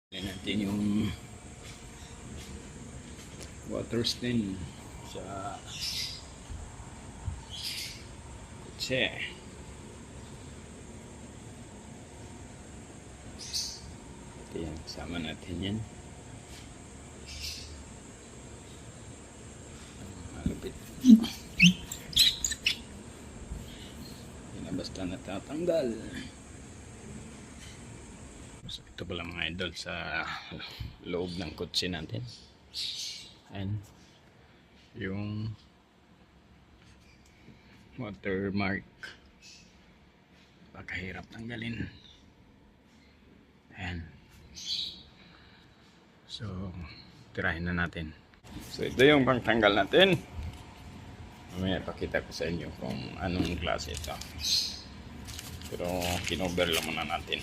Tignan natin yung water stain sa kutse. Ito yan, kasama natin yan. Malupit. Hindi na basta natatanggal. So, ito pala mga idol sa loob ng kotse natin. And yung watermark, pagkahirap tanggalin. Ayan. So tirahin na natin. So ito yung pangtanggal natin. Mamaya pakita ko sa inyo kung anong klase ito, pero kinover lang muna natin.